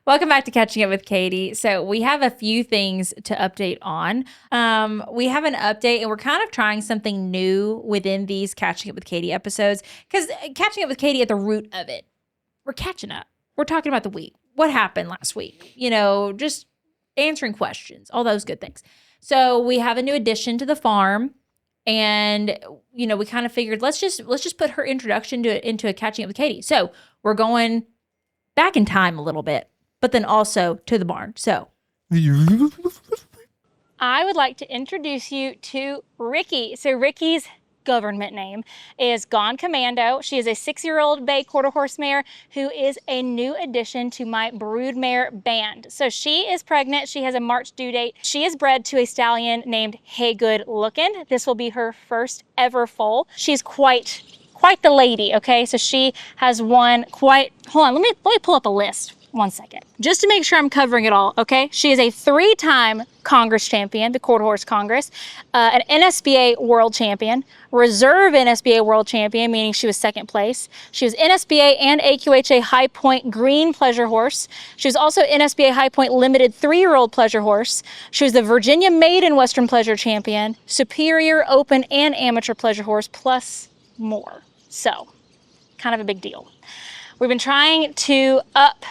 Welcome back to Catching Up with Katie. So we have a few things to update on. We have an update, and we're kind of trying something new within these Catching Up with Katie episodes, because Catching Up with Katie, at the root of it, we're catching up. We're talking about the week. What happened last week? Just answering questions, all those good things. So we have a new addition to the farm. And, we kind of figured, let's just put her introduction into a Catching Up with Katie. So we're going back in time a little bit, but then also to the barn. So I would like to introduce you to Rikki. So Rikki's government name is Gone Commando. She is a 6-year-old bay quarter horse mare who is a new addition to my broodmare band. So she is pregnant. She has a March due date. She is bred to a stallion named Hey Good Lookin'. This will be her first ever foal. She's quite the lady, okay? So she has won hold on, let me pull up a list. 1 second. Just to make sure I'm covering it all, okay? She is a 3-time Congress champion, the Quarter Horse Congress, an NSBA world champion, reserve NSBA world champion, meaning she was second place. She was NSBA and AQHA High Point Green Pleasure Horse. She was also NSBA High Point Limited 3-year-old Pleasure Horse. She was the Virginia Maiden Western Pleasure Champion, Superior Open and Amateur Pleasure Horse, plus more. So, kind of a big deal. We've been trying to up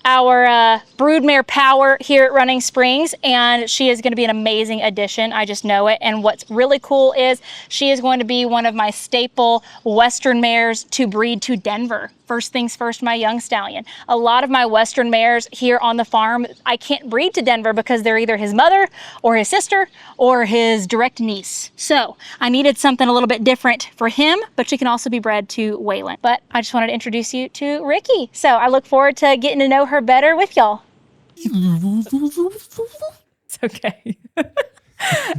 our broodmare power here at Running Springs, and she is going to be an amazing addition. I just know it. And what's really cool is she is going to be one of my staple Western mares to breed to Denver. First things first, my young stallion. A lot of my Western mares here on the farm, I can't breed to Denver because they're either his mother or his sister or his direct niece. So I needed something a little bit different for him, but she can also be bred to Wayland. But I just wanted to introduce you to Rikki. So I look forward to getting to know her better with y'all. It's okay.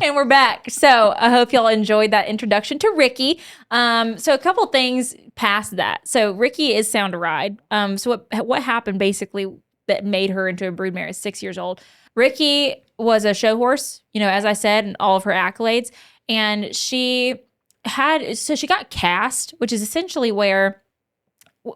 And we're back. So I hope y'all enjoyed that introduction to Rikki. So a couple things past that. So Rikki is sound to ride. So what happened basically that made her into a broodmare is 6 years old. Rikki was a show horse, as I said, and all of her accolades. And she got cast, which is essentially where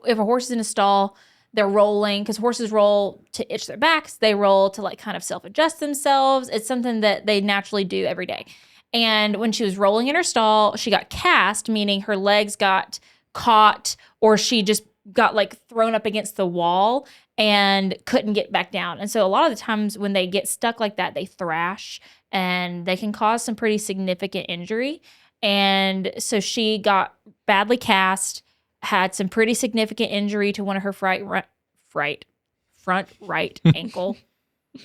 if a horse is in a stall, they're rolling, because horses roll to itch their backs. They roll to kind of self-adjust themselves. It's something that they naturally do every day. And when she was rolling in her stall, she got cast, meaning her legs got caught, or she just got thrown up against the wall and couldn't get back down. And so a lot of the times when they get stuck like that, they thrash and they can cause some pretty significant injury. And so she got badly cast, had some pretty significant injury to one of her front right ankle.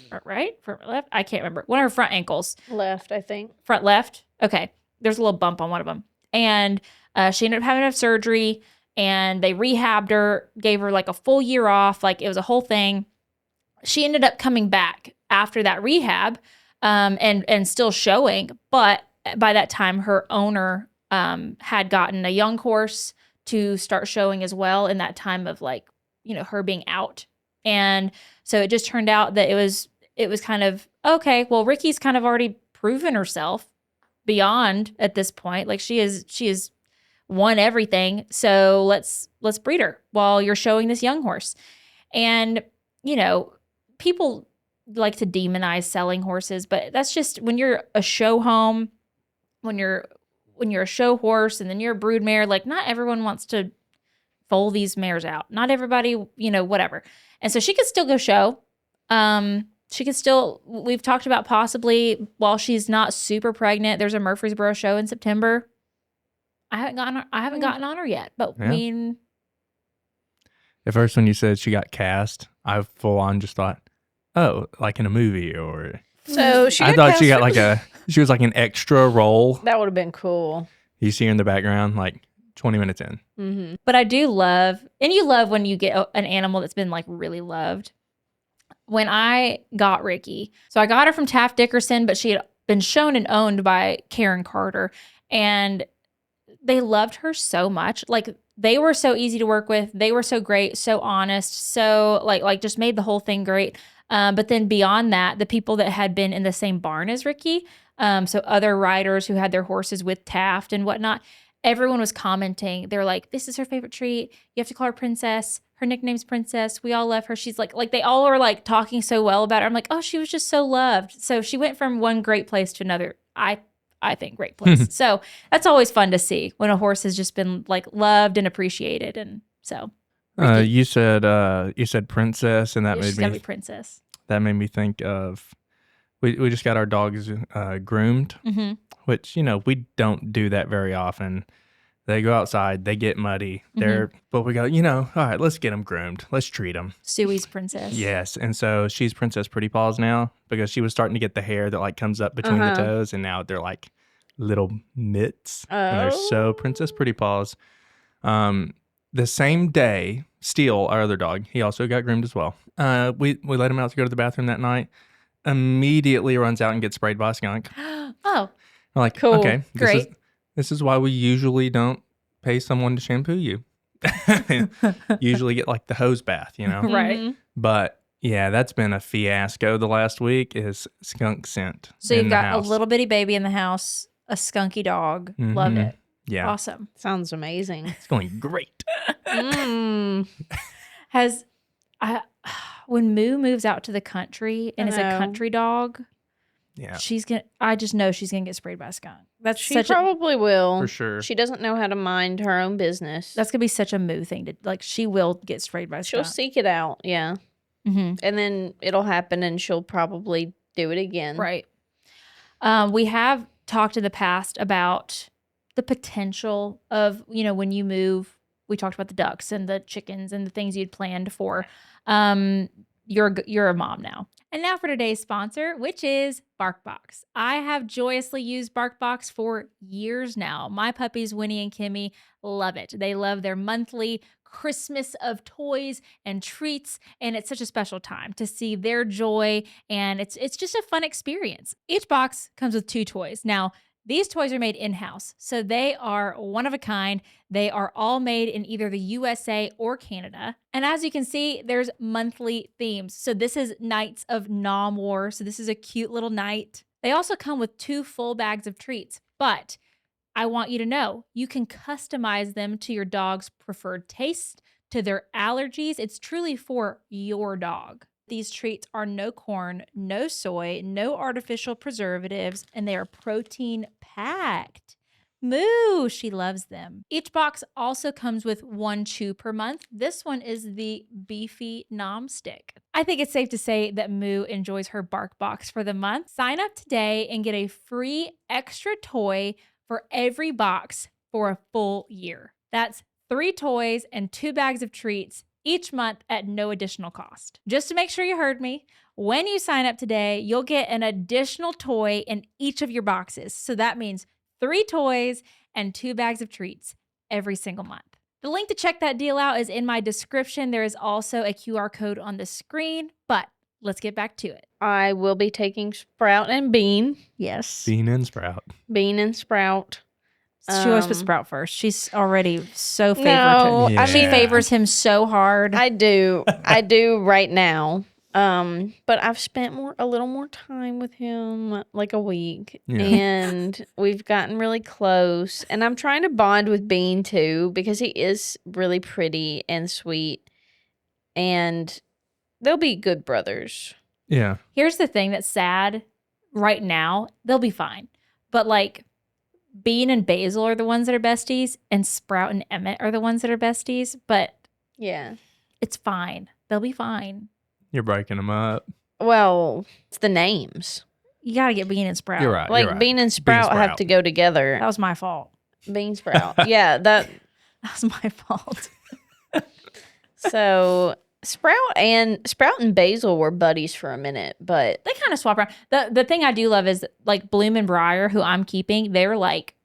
Front left? I can't remember. One of her front ankles. Left, I think. Front left? Okay. There's a little bump on one of them. And she ended up having to have surgery, and they rehabbed her, gave her a full year off. It was a whole thing. She ended up coming back after that rehab and still showing. But by that time, her owner had gotten a young horse to start showing as well in that time of her being out. And so it just turned out that it was kind of, okay, well, Rikki's kind of already proven herself beyond at this point. She is won everything. So let's breed her while you're showing this young horse. And, people like to demonize selling horses, but that's just when you're a show home, when you're a show horse and then you're a broodmare, not everyone wants to foal these mares out. Not everybody, whatever. And so she could still go show. We've talked about possibly, while she's not super pregnant, there's a Murfreesboro show in September. I haven't gotten on her yet, but yeah. I mean. At first when you said she got cast, I full on just thought, oh, like in a movie or. So she I thought she got she was an extra role. That would have been cool. You see her in the background 20 minutes in. Mm-hmm. But I do love, and you love when you get an animal that's been really loved. When I got Rikki, so I got her from Taft Dickerson, but she had been shown and owned by Karen Carter, and they loved her so much. They were so easy to work with. They were so great, so honest, so just made the whole thing great. But then beyond that, the people that had been in the same barn as Rikki, so other riders who had their horses with Taft and whatnot, everyone was commenting. They're like, this is her favorite treat. You have to call her Princess. Her nickname's Princess. We all love her. She's like they all are like talking so well about her. I'm like, oh, she was just so loved. So she went from one great place to another. I think great place. So that's always fun to see when a horse has just been like loved and appreciated. And so You said princess, and that she's gotta be Princess. made me think of we just got our dogs groomed, Mm-hmm. which we don't do that very often. They go outside, they get muddy. But we go, all right, let's get them groomed. Let's treat them. Suey's Princess. Yes, and so she's Princess Pretty Paws now because she was starting to get the hair that like comes up between the toes, and now they're like little mitts, and they're so Princess Pretty Paws. The same day, Steele, our other dog, he also got groomed as well. We let him out to go to the bathroom that night. Immediately runs out and gets sprayed by a skunk. Oh, I'm like, Cool. okay, Great. This is why we usually don't pay someone to shampoo you. Usually get like the hose bath, right. Mm-hmm. But yeah, that's been a fiasco the last week is skunk scent. So in you've the got house. a little bitty baby in the house, a skunky dog. Loved Mhm. it. Yeah, Awesome. Sounds amazing. it's going great. When Moo moves out to the country and I is a know. country dog, Yeah, I just know she's gonna get sprayed by a skunk. That's She such a probably will. for sure. She doesn't know how to mind her own business. that's gonna be such a Moo thing to like. She will get sprayed by a She'll skunk. seek it out, yeah. Mm-hmm. And then it'll happen and she'll probably do it again. Right. We have talked in the past about the potential of, when you move, we talked about the ducks and the chickens and the things you'd planned for. You're a mom now. And now for today's sponsor, which is BarkBox. I have joyously used BarkBox for years now. My puppies, Winnie and Kimmy, love it. They love their monthly Christmas of toys and treats, and it's such a special time to see their joy, and it's just a fun experience. Each box comes with 2 toys. Now, these toys are made in-house, so they are one of a kind. They are all made in either the USA or Canada. And as you can see, there's monthly themes. So this is Nights of Nom War. So this is a cute little night. They also come with 2 full bags of treats, but I want you to know you can customize them to your dog's preferred taste, to their allergies. It's truly for your dog. These treats are no corn, no soy, no artificial preservatives, and they are protein packed. Moo, she loves them. Each box also comes with 1 chew per month. This one is the Beefy Nom Stick. I think it's safe to say that Moo enjoys her BarkBox for the month. Sign up today and get a free extra toy for every box for a full year. That's 3 toys and 2 bags of treats each month at no additional cost. Just to make sure you heard me, when you sign up today, you'll get an additional toy in each of your boxes. So that means 3 toys and 2 bags of treats every single month. The link to check that deal out is in my description. There is also a QR code on the screen, but let's get back to it. I will be taking Sprout and Bean. Yes. Bean and Sprout. Bean and Sprout. She always puts Sprout first. She's already so No, favored. Yeah. She favors him so hard. I do. I do right now. But I've spent a little more time with him, like a week, Yeah. and we've gotten really close. And I'm trying to bond with Bean too because he is really pretty and sweet, and they'll be good brothers. Yeah. Here's the thing that's sad right now. They'll be fine. But like Bean and Basil are the ones that are besties, and Sprout and Emmett are the ones that are besties. But Yeah. it's fine. They'll be fine. You're breaking them up. Well, it's the names. You got to get Bean and Sprout. You're right. Like you're right. Bean and Sprout have Sprout. to go together. That was my fault. Bean Sprout. Yeah, that. That was my fault. So Sprout and Basil were buddies for a minute, but They kind of swap around. The thing I do love is like Bloom and Briar, who I'm keeping, they're like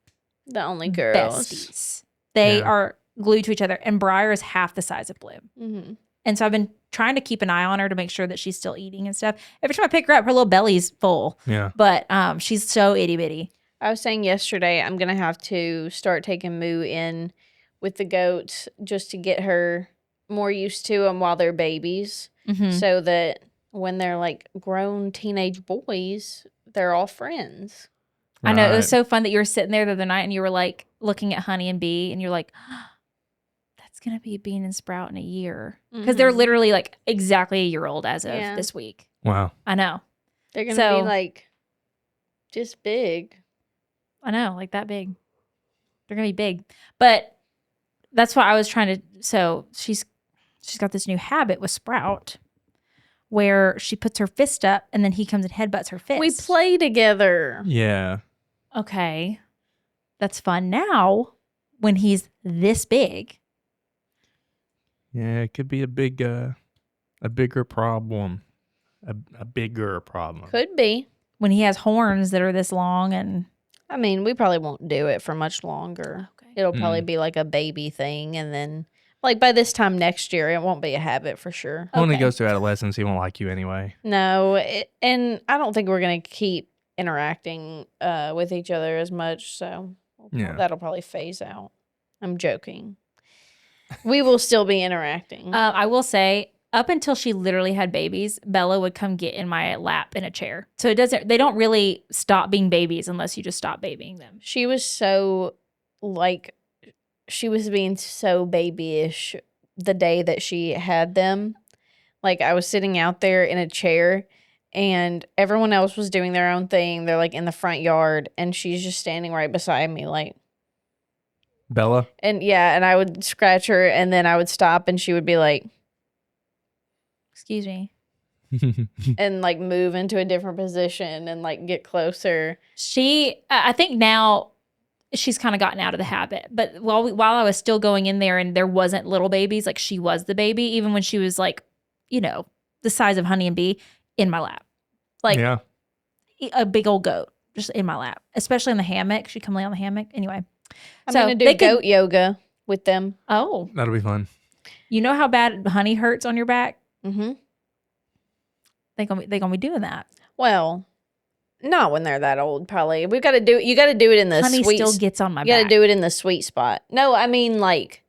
the only girls. besties. They Yeah. are glued to each other. And Briar is half the size of Bloom. Mm-hmm. And so I've been trying to keep an eye on her to make sure that she's still eating and stuff. Every time I pick her up, her little belly's full. Yeah. But she's so itty bitty. I was saying yesterday I'm gonna have to start taking Moo in with the goats just to get her more used to them while they're babies, Mm-hmm. so that when they're like grown teenage boys, they're all friends. I know. It was Right. so fun that you were sitting there the other night and you were like looking at Honey and Bee and you're like, that's going to be Bean and Sprout in a year. Because they're literally like exactly a year old as of this week. Wow. I know. They're going to be like just big. I know, like that big. They're going to be big. But that's why I was trying to. So she's got this new habit with Sprout where she puts her fist up and then he comes and headbutts her fist. We play together. Yeah. Okay. That's fun now when he's this big. Yeah, it could be a bigger problem. A bigger problem. Could be. When he has horns that are this long and... I mean, we probably won't do it for much longer. Okay. It'll probably be like a baby thing. And then, like, by this time next year, it won't be a habit for sure. When he goes through adolescence, he won't like you anyway. No. And I don't think we're going to keep interacting with each other as much. So that'll probably phase out. I'm joking. We will still be interacting. I will say, up until she literally had babies, Bella would come get in my lap in a chair. So they don't really stop being babies unless you just stop babying them. She was so, like, she was being so babyish the day that she had them. Like, I was sitting out there in a chair and everyone else was doing their own thing. They're like in the front yard and she's just standing right beside me, like, Bella? and and I would scratch her and then I would stop and she would be like, excuse me. and like move into a different position and like get closer. I think now she's kind of gotten out of the habit, but while I was still going in there and there wasn't little babies, like she was the baby, even when she was like, you know, the size of Honey and Bee in my lap, like a big old goat just in my lap, especially in the hammock. She'd come lay on the hammock. Anyway. I'm going to do goat yoga with them. Oh. That'll be fun. You know how bad Honey hurts on your back? Mm-hmm. They're gonna be doing that. Well, not when they're that old, probably. You got to do it in the Honey sweet. still gets on my back. You got to do it in the sweet spot. No, I mean like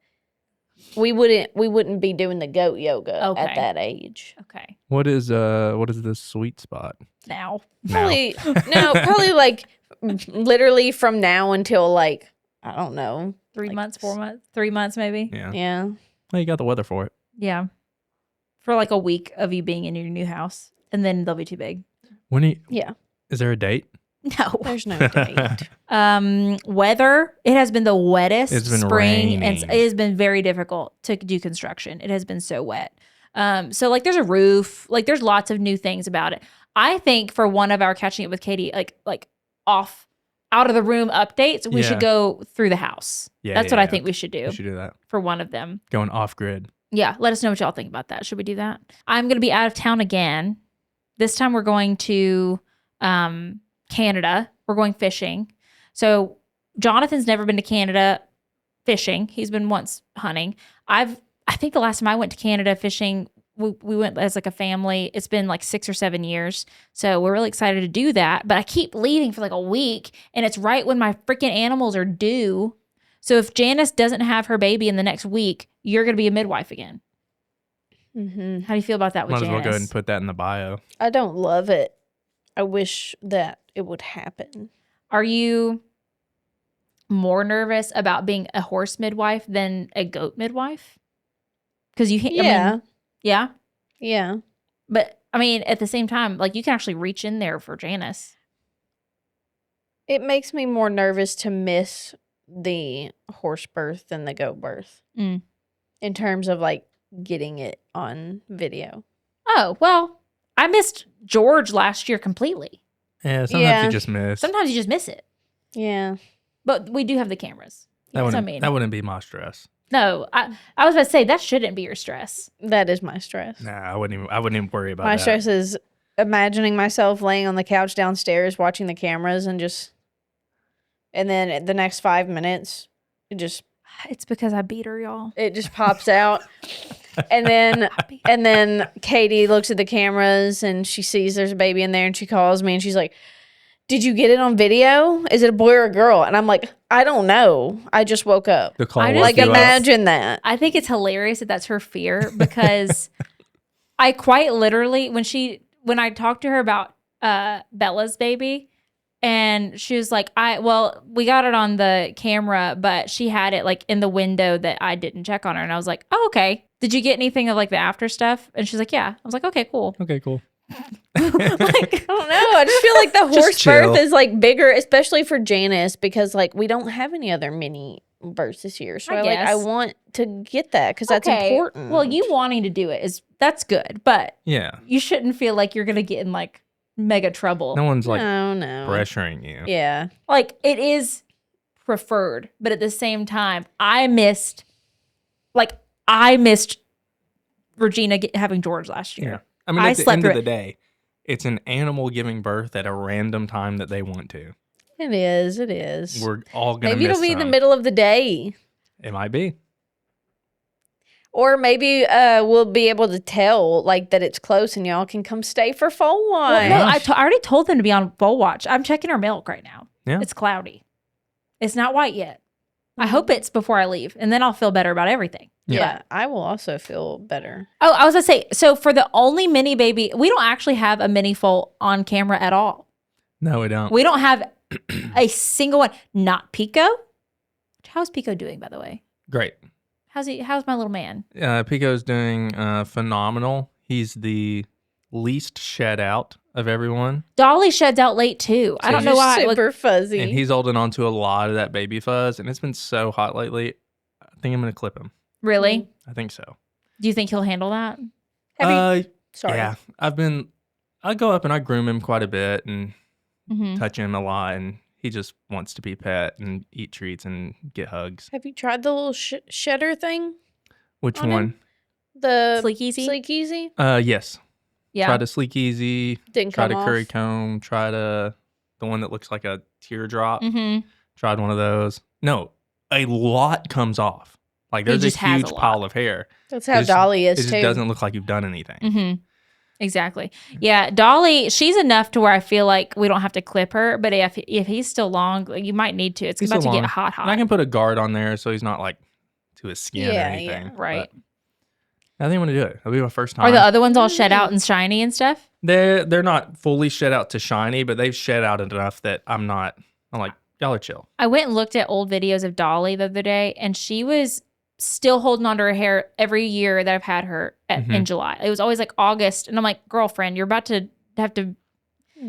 we wouldn't be doing the goat yoga at that age. Okay. What is the sweet spot? Now. Probably probably like literally from now until like I don't know, 3 months, 4 months, 3 months maybe. Yeah. Yeah. Well, you got the weather for it. Yeah. For like a week of you being in your new house, and then they'll be too big. Is there a date? No. There's no date. Weather. It has been the wettest It's been spring, and raining. it has been very difficult to do construction. It has been so wet. So like there's a roof, like there's lots of new things about it. I think for one of our Catching It with Katie, like out of the room updates, we should go through the house. That's what I think we should do. We should do that. For one of them. Going off grid. Yeah, let us know what y'all think about that. Should we do that? I'm going to be out of town again. This time we're going to Canada. We're going fishing. So Jonathan's never been to Canada fishing. He's been once hunting. I think the last time I went to Canada fishing, we went as like a family. It's been like 6 or 7 years. So we're really excited to do that. But I keep leaving for like a week, and it's right when my freaking animals are due. So if Janice doesn't have her baby in the next week, you're going to be a midwife again. Mm-hmm. How do you feel about that with Might as Janice? well go ahead and put that in the bio. I don't love it. I wish that it would happen. Are you more nervous about being a horse midwife than a goat midwife? Because you can't. Yeah. Yeah. Yeah. But I mean, at the same time, like you can actually reach in there for Janice. It makes me more nervous to miss the horse birth than the goat birth. Mm. In terms of like getting it on video. Oh, well, I missed George last year completely. Yeah, sometimes you just miss. Sometimes you just miss it. Yeah. But we do have the cameras. That wouldn't be my stress. No, I was about to say that shouldn't be your stress. That is my stress. Nah, I wouldn't even worry about My that. stress is imagining myself laying on the couch downstairs watching the cameras and then the next 5 minutes It's because I beat her, y'all. it just pops out. And then Katie looks at the cameras and she sees there's a baby in there and she calls me and she's like, "Did you get it on video? Is it a boy or a girl?" And I'm like, "I don't know. I just woke up." The call I woke Like you up. imagine that. I think it's hilarious that that's her fear because I quite literally when I talked to her about Bella's baby, And she was like, we got it on the camera, but she had it like in the window that I didn't check on her. And I was like, oh, okay. Did you get anything of like the after stuff? And she's like, yeah. I was like, okay, cool. Okay, cool. I don't know. I just feel like the horse chill. birth is like bigger, especially for Janice, because like we don't have any other mini births this year. So I want to get that because that's important. Well, you wanting to do it that's good, but Yeah. you shouldn't feel like you're gonna get in like mega trouble. No one's like no. pressuring you. Yeah. Like it is preferred, but at the same time, I missed Regina having George last year. Yeah. I mean, I at the slept end of through the day, it's an animal giving birth at a random time that they want to. It is. It is. We're all going to Maybe miss it'll be in the some. middle of the day. It might be. Or maybe we'll be able to tell like that it's close and y'all can come stay for fall one. Well, no, I already told them to be on full watch. I'm checking her milk right now. Yeah. It's cloudy. It's not white yet. I hope it's before I leave, and then I'll feel better about everything. Yeah, I will also feel better. Oh, I was going to say, so for the only mini baby, we don't actually have a mini foal on camera at all. No, we don't. We don't have a single one. Not Pico. How's Pico doing, by the way? Great. How's my little man? Pico's doing phenomenal. He's the least shed out of everyone. Dolly sheds out late too. I don't know why. Super fuzzy. And he's holding on to a lot of that baby fuzz. And it's been so hot lately. I think I'm going to clip him. Really? I think so. Do you think he'll handle that? Sorry. Yeah. I go up and I groom him quite a bit and touch him a lot. And he just wants to be pet and eat treats and get hugs. Have you tried the little shedder thing? Which on one? him? The Sleek Easy? Sleek Easy? Yes. Yeah. Try to Sleek Easy. Didn't Try come to Curry off. Comb. Try to the one that looks like a teardrop. Mm-hmm. Tried one of those. No, a lot comes off. Like there's just a has huge a lot. pile of hair. That's how It just- Dolly It is just too. doesn't look like you've done anything. Mm-hmm. Exactly. Yeah, Dolly, she's enough to where I feel like we don't have to clip her, but if he's still long, like, you might need to. It's He's about to still get long. hot. And I can put a guard on there so he's not like to his skin or Yeah, anything. yeah. Right. But I think I'm gonna do it. It'll be my first time. Are the other ones all shed out and shiny and stuff? They're not fully shed out to shiny, but they've shed out enough that I'm like, y'all are chill. I went and looked at old videos of Dolly the other day, and she was still holding onto her hair every year that I've had her in July. It was always like August, and I'm like, girlfriend, you're about to have to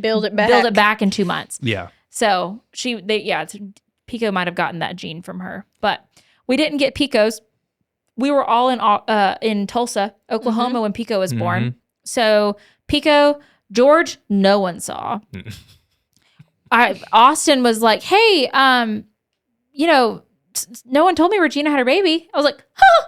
build it back in 2 months. Yeah. So Pico might have gotten that gene from her, but we didn't get Pico's. We were all in Tulsa, Oklahoma when Pico was born. So Pico, George, no one saw. Austin was like, hey, no one told me Regina had her baby. I was like, huh?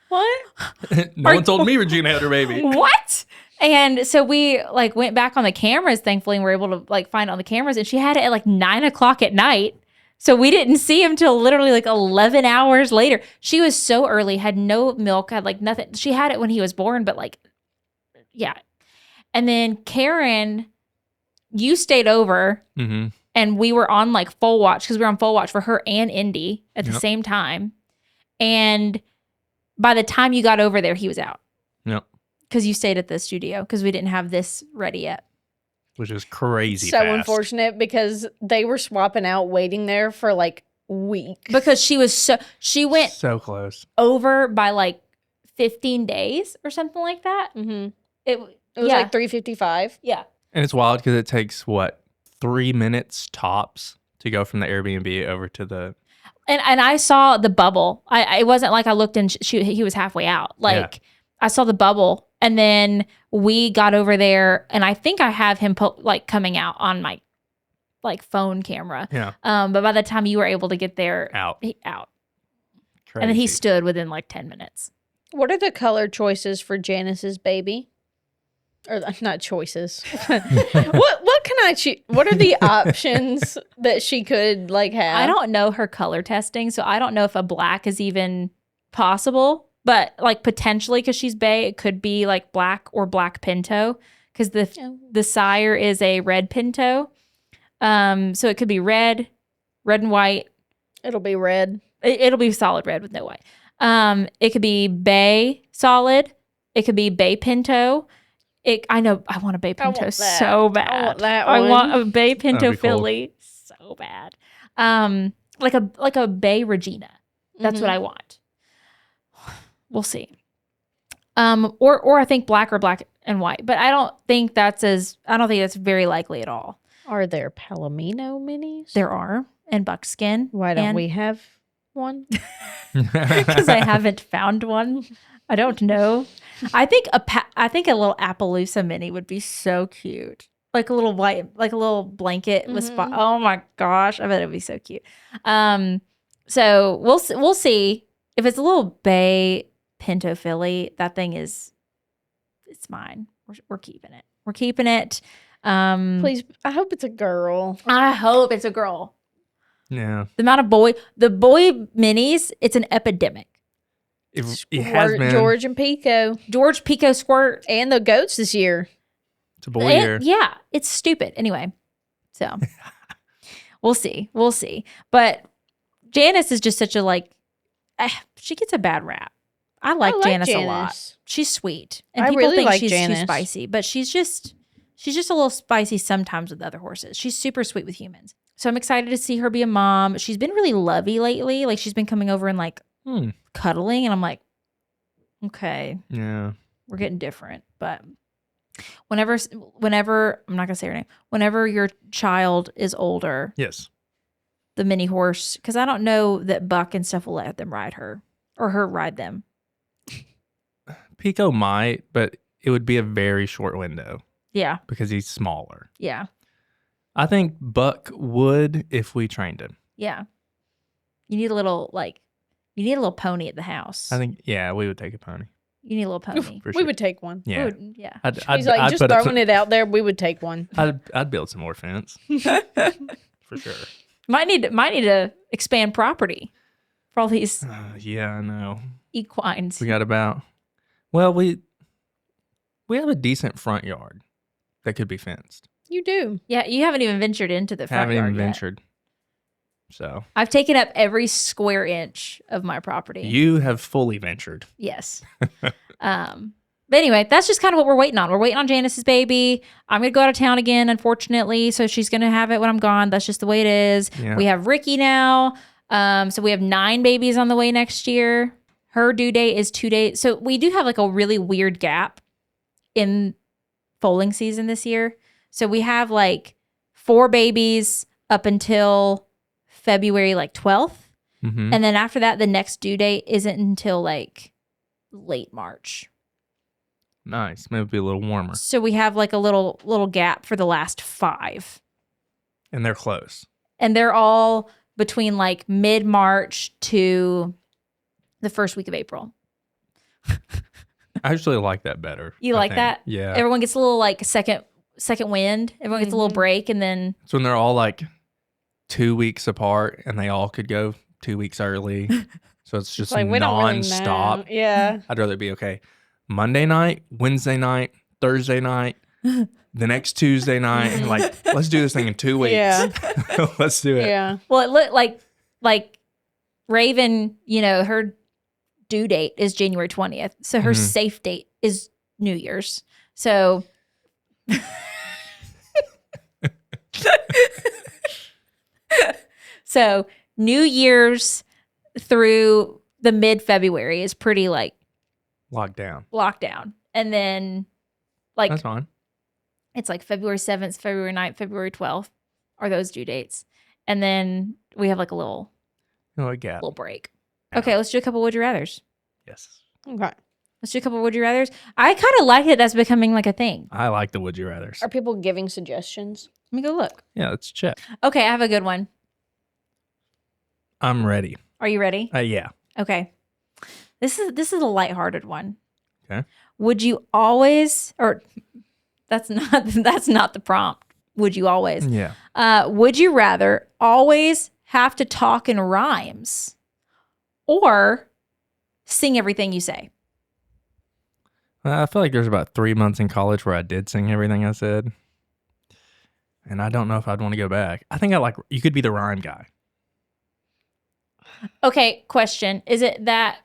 What? No one told me Regina had her baby. What? And so we like went back on the cameras, thankfully, and were able to like find it on the cameras. And she had it at like 9:00 at night. So we didn't see him till literally like 11 hours later. She was so early, had no milk, had like nothing. She had it when he was born, but like, yeah. And then Karen, you stayed over and we were on like full watch because we were on full watch for her and Indy at the same time. And by the time you got over there, he was out. Yep. Because you stayed at the studio because we didn't have this ready yet. Which is crazy So fast. unfortunate because they were swapping out waiting there for like weeks. Because she went So close. over by like 15 days or something like that. Mm-hmm. It was like 3:55. Yeah. And it's wild because it takes 3 minutes tops to go from the Airbnb over to the. And I saw the bubble. It wasn't like I looked and he was halfway out. Like I saw the bubble, and then we got over there, and I think I have him coming out on my like phone camera. Yeah. But by the time you were able to get there, Out. out. Crazy. And then he stood within like 10 minutes. What are the color choices for Janice's baby? Or not choices. What can I choose? What are the options that she could like have? I don't know her color testing, so I don't know if a black is even possible. But like potentially, because she's bae, it could be like black or black pinto, because the sire is a red pinto. So it could be red and white. It'll be red. It'll be solid red with no white. It could be bae solid. It could be bae pinto. I know I want a Bay Pinto want that. so bad. I want that I one. want a Bay Pinto That'd be cool. filly so bad. Like a Bay Regina. That's what I want. We'll see. Or I think black or black and white, but I don't think that's very likely at all. Are there Palomino minis? There are, and buckskin. Why don't we have one? Because I haven't found one. I don't know. I think a little Appaloosa mini would be so cute. Like a little white, like a little blanket with spot. Oh my gosh, I bet it'd be so cute. So we'll see if it's a little Bay Pinto filly. That thing it's mine. We're keeping it. We're keeping it. Please, I hope it's a girl. I hope it's a girl. Yeah. The amount of boy minis, it's an epidemic. It has Squirt, been. George and Pico. George Pico Squirt. And the goats this year. It's a boy year. Yeah, it's stupid. Anyway, so we'll see. We'll see. But Janice is just such a she gets a bad rap. I like Janice a lot. She's sweet. And I people really think like she's too Janice. spicy, but she's just a little spicy sometimes with other horses. She's super sweet with humans. So I'm excited to see her be a mom. She's been really lovey lately. Like she's been coming over and cuddling, and I'm like, okay, Yeah. we're getting different. But whenever I'm not gonna say her name. Whenever your child is older, Yes. the mini horse, because I don't know that Buck and stuff will let them ride her or her ride them. Pico might, but it would be a very short window Yeah, because he's smaller. yeah, I think Buck would if we trained him. yeah. You need a little pony at the house. I think, yeah, we would take a pony. You need a little pony. For We sure. would take one. Yeah. Yeah. He's like, just put up throwing it out there, we would take one. I'd build some more fence. For sure. Might need to expand property for all these Yeah, I know. equines. We have a decent front yard that could be fenced. You do. Yeah, you haven't even ventured into the front Haven't yard even yet. ventured. So I've taken up every square inch of my property. you have fully ventured. Yes. But anyway, that's just kind of what we're waiting on. We're waiting on Janice's baby. I'm going to go out of town again, unfortunately. So she's going to have it when I'm gone. That's just the way it is. Yeah. We have Rikki now. So we have 9 babies on the way next year. Her due date is 2 days. So we do have a really weird gap in foaling season this year. So we have 4 babies up until February 12th. Mm-hmm. And then after that, the next due date isn't until late March. Nice. Maybe it'll be a little warmer. So we have a little gap for the last 5. And they're close. And they're all between mid-March to the first week of April. I actually like that better. You I like think. that? Yeah. Everyone gets a little second wind. Everyone gets a little break, and then So when they're all 2 weeks apart and they all could go 2 weeks early. So it's just We don't really nonstop. know. Yeah. I'd rather be okay. Monday night, Wednesday night, Thursday night, the next Tuesday night. Let's do this thing in 2 weeks. Yeah. Let's do it. Yeah. well, it looked like Raven. Her due date is January 20th, so her safe date is New Year's. So. So New Year's through the mid-February is pretty Locked down. lockdown. And then That's fine. it's February 7th, February 9th, February 12th are those due dates. And then we have a little Gap. break. Okay, let's do a couple Would You Rathers. Yes. Okay. Let's do a couple Would You Rathers. I kind of like it. That's becoming a thing. I like the Would You Rathers. Are people giving suggestions? Let me go look. Yeah, let's check. Okay, I have a good one. I'm ready. Are you ready? Yeah. Okay. This is a lighthearted one. Okay. Would you always, or that's not the prompt. Would you always? Yeah. Would you rather always have to talk in rhymes or sing everything you say? I feel like there's about 3 months in college where I did sing everything I said. And I don't know if I'd want to go back. I think you could be the rhyme guy. Okay, question. Is it that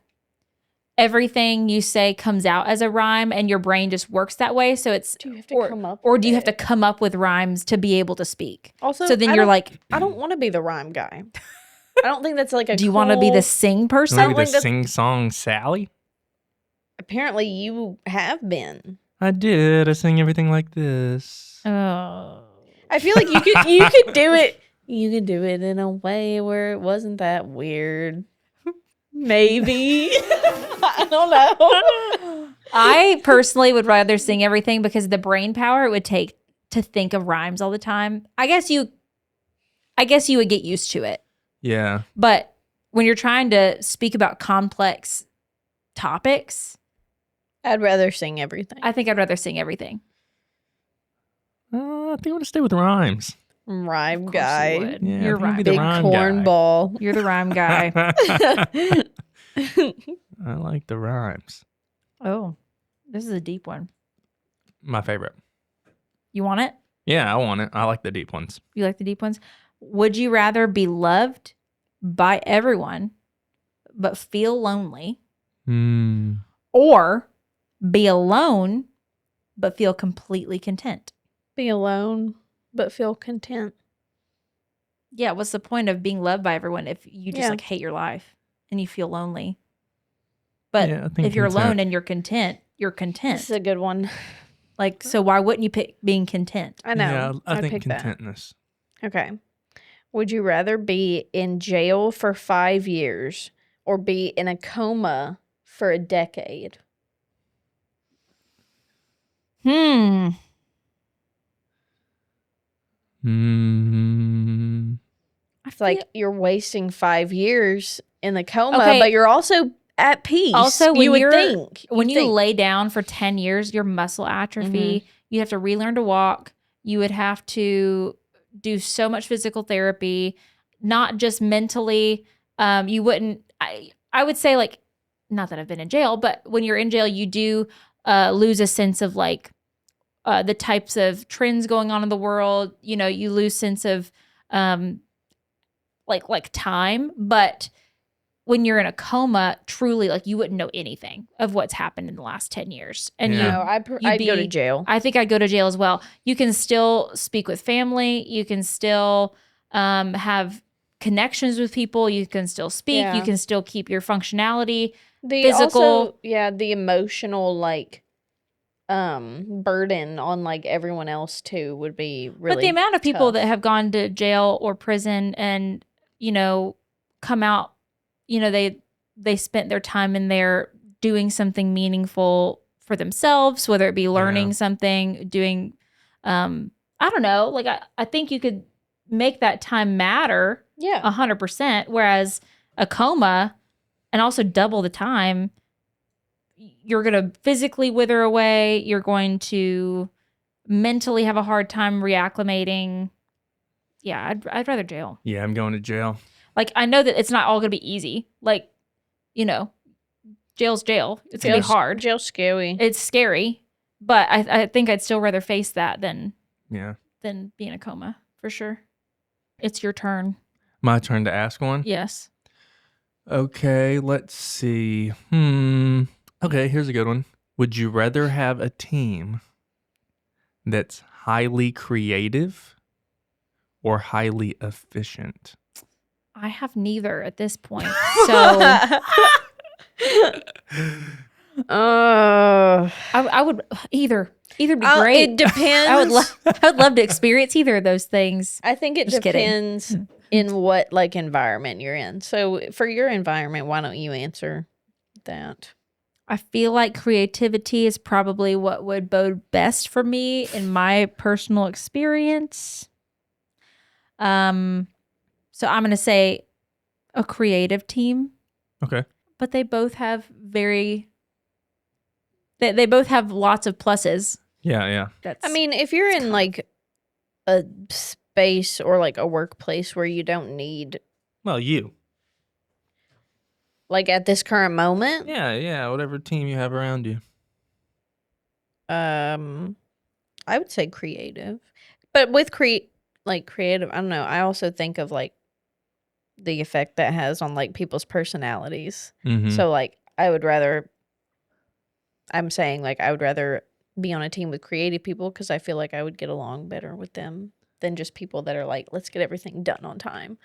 everything you say comes out as a rhyme and your brain just works that way. So it's, Do you have to come up or with do you have to it? come up with rhymes to be able to speak? Also, So then I you're don't- like, I don't want to be the rhyme guy. I don't think that's like a do you want to be the cool- sing person? Maybe the like that- sing-song Sally? Apparently you have been. I did. I sing everything like this. Oh. I feel like you could do it. You could do it in a way where it wasn't that weird. Maybe. I don't know. I personally would rather sing everything because of the brain power it would take to think of rhymes all the time. I guess you would get used to it. Yeah. But when you're trying to speak about complex topics, I'd rather sing everything. I think I'd rather sing everything. I think I'm going to stay with rhymes. Rhyme Of course you guy. would. Yeah, You're I'm gonna be right. the Big rhyme guy. cornball. You're the rhyme guy. I like the rhymes. Oh, this is a deep one. My favorite. You want it? Yeah, I want it. I like the deep ones. You like the deep ones? Would you rather be loved by everyone but feel lonely, or be alone but feel completely content? Be alone, but feel content. Yeah, what's the point of being loved by everyone if you just Yeah. like hate your life and you feel lonely? But Yeah, I think if you're content. alone and you're content, you're content. This is a good one. Like, so why wouldn't you pick being content? I know. Yeah, I I'd think pick that. contentness. Okay. Would you rather be in jail for 5 years or be in a coma for a decade? Hmm. It's like you're wasting 5 years in the coma, Okay. but you're also at peace. Also, when you would you're- think. When You'd you think. lay down for 10 years, your muscle atrophy, you have to relearn to walk. You would have to do so much physical therapy, not just mentally. You wouldn't, I would say, like, not that I've been in jail, but when you're in jail, you do lose a sense of like the types of trends going on in the world. You know, you lose sense of like time. But when you're in a coma, truly, like, you wouldn't know anything of what's happened in the last 10 years. And Yeah. No, I'd go to be- jail. I think I'd go to jail as well. You can still speak with family. You can still have connections with people. You can still speak. Yeah. You can still keep your functionality. The physical- also, yeah, the emotional like burden on like everyone else too would be really But the amount of people tough. that have gone to jail or prison and, you know, come out, you know, they spent their time in there doing something meaningful for themselves, whether it be learning Yeah. something, doing, I don't know, like I think you could make that time matter Yeah. 100%, whereas a coma and also double the time, you're going to physically wither away. You're going to mentally have a hard time reacclimating. Yeah, I'd rather jail. Yeah, I'm going to jail. Like, I know that it's not all going to be easy. Like, you know, jail's jail. It's going to be hard. Jail scary. It's scary, but I think I'd still rather face that than Yeah. be in a coma, for sure. It's your turn. My turn to ask one? Yes. Okay, let's see. Okay, here's a good one. Would you rather have a team that's highly creative or highly efficient? I have neither at this point. So I would either be great. It depends. I would love to experience either of those things. I think it Just kidding. depends in what like environment you're in. So for your environment, why don't you answer that? I feel like creativity is probably what would bode best for me in my personal experience. So I'm going to say a creative team, Okay. but they both have they both have lots of pluses. Yeah. That's I mean, if you're in like a space or like a workplace where you don't need Well, you. like at this current moment, Yeah, whatever team you have around you. I would say creative. But with creative, I don't know. I also think of like the effect that has on like people's personalities. Mm-hmm. So like would rather, I'm saying like I would rather be on a team with creative people because I feel like I would get along better with them than just people that are like, let's get everything done on time,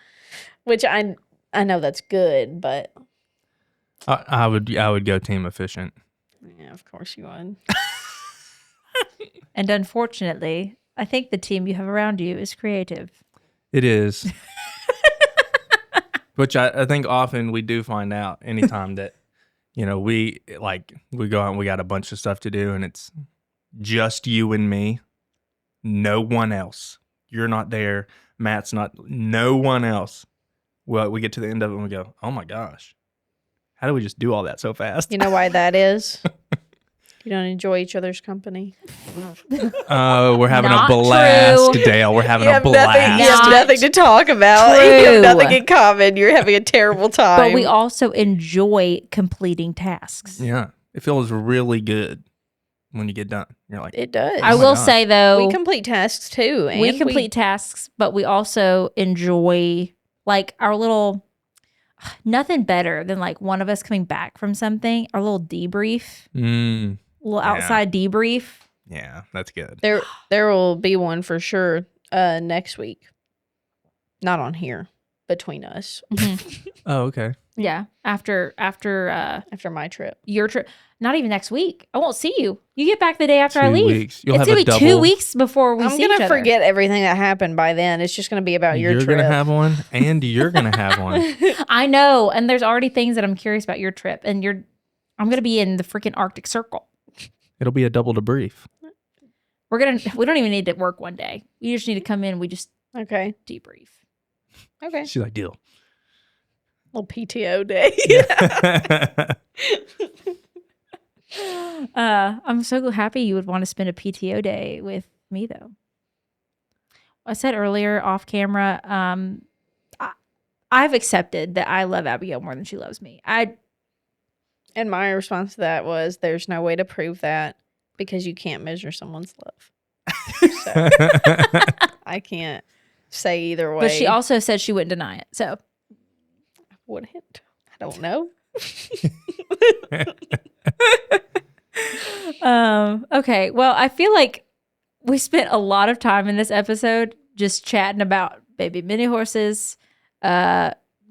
which I know that's good, but I would go team efficient. yeah, of course you would. And unfortunately, I think the team you have around you is creative. It is. Which I think often we do find out anytime that, we go out and we got a bunch of stuff to do and it's just you and me, no one else. You're not there. Matt's not, no one else. Well, we get to the end of it and we go, oh my gosh, how do we just do all that so fast? You know why that is? You don't enjoy each other's company. We're having Not a blast, true. Dale. We're having a blast. You have Not nothing to talk about. true. You have nothing in common. You're having a terrible time. But we also enjoy completing tasks. Yeah. It feels really good when you get done. You're like, It does. I Oh my will gosh. say though, We complete tasks too. And we complete tasks, but we also enjoy like our little, nothing better than like one of us coming back from something, our little debrief, little Yeah. outside debrief. yeah, that's good. There will be one for sure next week. Not on here, between us Oh, okay. Yeah. After after my trip. your trip, not even next week. I won't see you. You get back the day after I 2 leave. weeks. You'll It's have gonna a be double. 2 weeks before we I'm see each gonna other. forget everything that happened by then. It's just gonna be about your You're trip. going to have one and you're going to have one. I know, and there's already things that I'm curious about your trip, and I'm gonna be in the freaking Arctic Circle. It'll be a double debrief. We don't even need to work one day. You just need to come in. We just Okay. debrief. Okay. She's like, deal. Little PTO day. I'm so happy you would want to spend a PTO day with me, though. I said earlier off camera, I've accepted that I love Abigail more than she loves me. And my response to that was, there's no way to prove that because you can't measure someone's love. So I can't say either way. But she also said she wouldn't deny it. So wouldn't. I don't know. Okay. Well, I feel like we spent a lot of time in this episode just chatting about baby mini horses,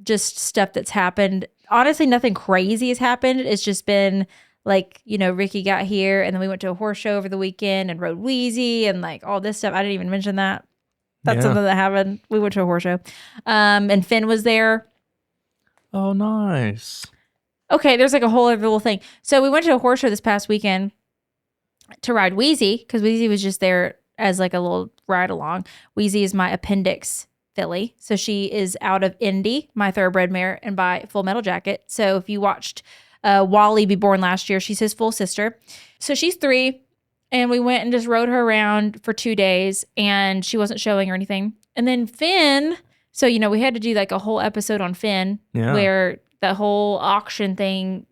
just stuff that's happened. Honestly, nothing crazy has happened. It's just been like, Rikki got here and then we went to a horse show over the weekend and rode Wheezy and like all this stuff. I didn't even mention that. That's Yeah. something that happened. We went to a horse show. And Finn was there. Oh, nice. Okay, there's like a whole other little thing. So we went to a horse show this past weekend to ride Wheezy because Wheezy was just there as like a little ride along. Wheezy is my appendix filly. So she is out of Indy, my thoroughbred mare, and by Full Metal Jacket. So if you watched Wally be born last year, she's his full sister. So she's 3, and we went and just rode her around for 2 days, and she wasn't showing or anything. And then Finn, so we had to do like a whole episode on Finn Yeah. where the whole auction thing,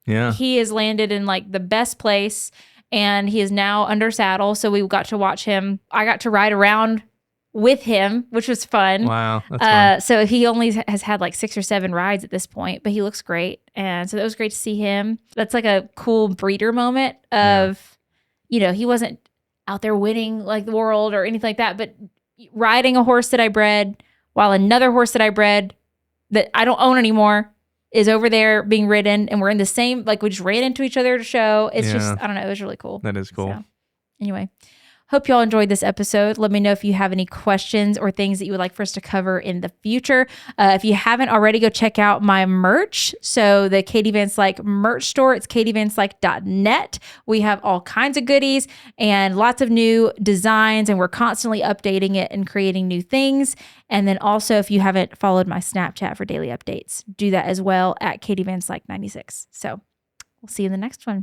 Yeah. he has landed in like the best place, and he is now under saddle. So we got to watch him. I got to ride around with him, which was fun. Wow. That's fun. So he only has had like 6 or 7 rides at this point, but he looks great. And so that was great to see him. That's like a cool breeder moment of, he wasn't out there winning like the world or anything like that, but riding a horse that I bred while another horse that I bred that I don't own anymore is over there being ridden, and we're in the same, like we just ran into each other to show. It's just, I don't know, it was really cool. That is cool. So, anyway, hope y'all enjoyed this episode. Let me know if you have any questions or things that you would like for us to cover in the future. If you haven't already, go check out my merch. So the Katie Vance Like merch store, it's katievancelike.net. We have all kinds of goodies and lots of new designs, and we're constantly updating it and creating new things. And then also, if you haven't followed my Snapchat for daily updates, do that as well at katievancelike96. So we'll see you in the next one.